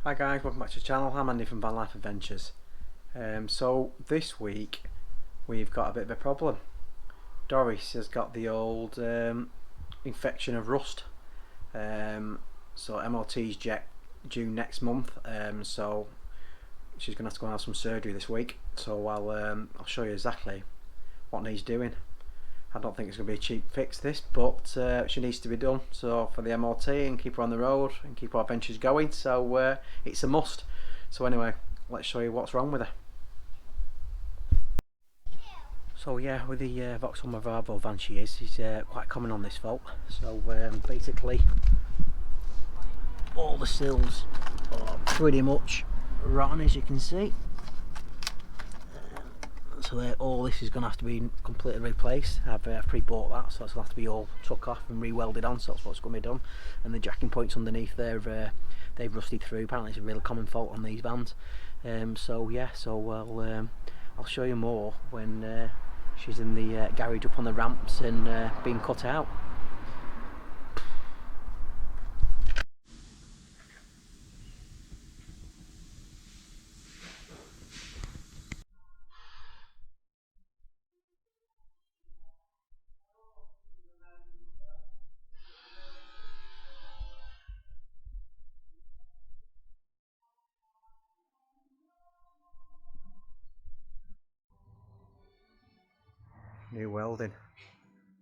Hi guys, welcome back to the channel. I'm Andy from Van Life Adventures. So this week we've got a bit of a problem. Doris has got the old infection of rust. So MOT's due next month. So she's going to have to go and have some surgery this week. So I'll show you exactly what needs doing. I don't think it's going to be a cheap fix this, but she needs to be done. So for the MOT and keep her on the road and keep our adventures going. So it's a must. So anyway, let's show you what's wrong with her. So yeah, with the Vauxhall Bravo van she's quite common on this fault. So basically all the sills are pretty much rotten, as you can see. So all this is going to have to be completely replaced. I've pre-bought that, so it's going to have to be all took off and re-welded on, so that's what's going to be done. And the jacking points underneath there, they've rusted through. Apparently it's a really common fault on these vans. So yeah, I'll show you more when she's in the garage up on the ramps and being cut out. New welding.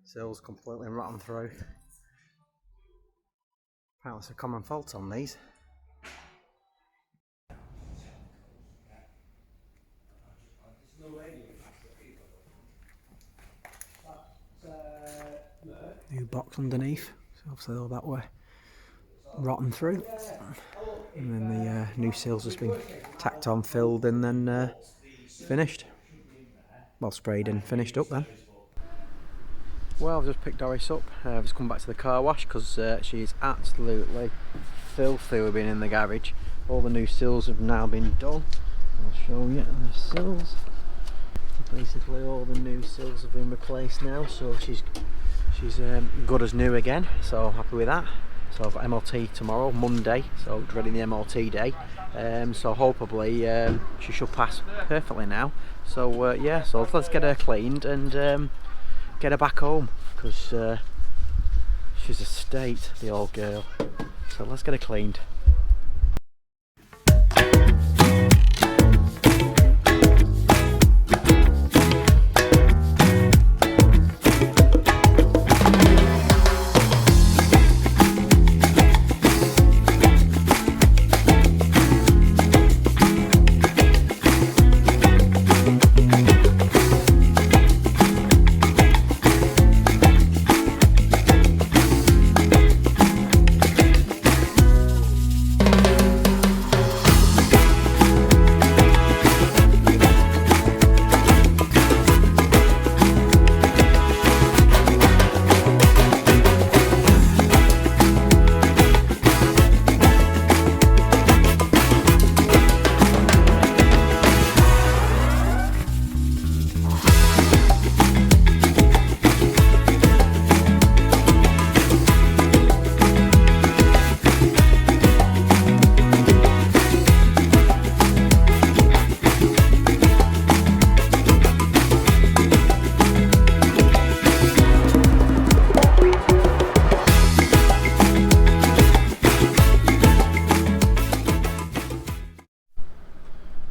Sills completely rotten through. Apparently it's a common fault on these. New box underneath, so obviously all that way rotten through, and then the new seals has been tacked on, filled, and then finished. Well, sprayed and finished up then. Well, I've just picked Doris up. I've just come back to the car wash because she's absolutely filthy with being in the garage. All the new sills have now been done. I'll show you the sills. Basically all the new sills have been replaced now, so she's good as new again, so happy with that. So I've got MOT tomorrow, Monday, so dreading the MOT day. So hopefully she should pass perfectly now. So yeah, so let's get her cleaned and get her back home, because she's a state, the old girl. So let's get her cleaned.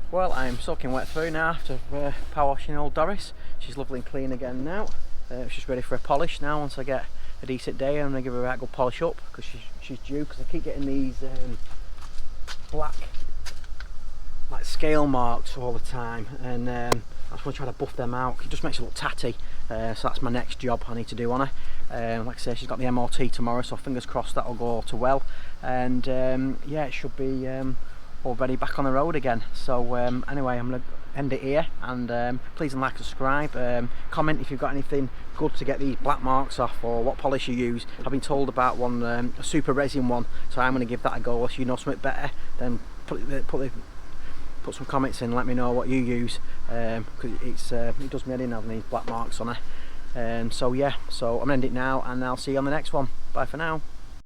Well, I'm soaking wet through now after power washing old Doris. She's lovely and clean again now. She's ready for a polish now. Once I get a decent day, I'm going to give her a right good polish up, because she's due, because I keep getting these black like scale marks all the time, and I just want to try to buff them out. It just makes it look tatty, so that's my next job I need to do on her. Like I say, she's got the MOT tomorrow, so fingers crossed that'll go all too well, and yeah, it should be already back on the road again. So anyway, I'm going to end it here, and please like and subscribe. Comment if you've got anything good to get these black marks off, or what polish you use. I've been told about one, a super resin one, so I'm going to give that a go. If you know something better, then put some comments in, let me know what you use, because it does me head in having these black marks on it. So yeah, so I'm going to end it now, and I'll see you on the next one. Bye for now.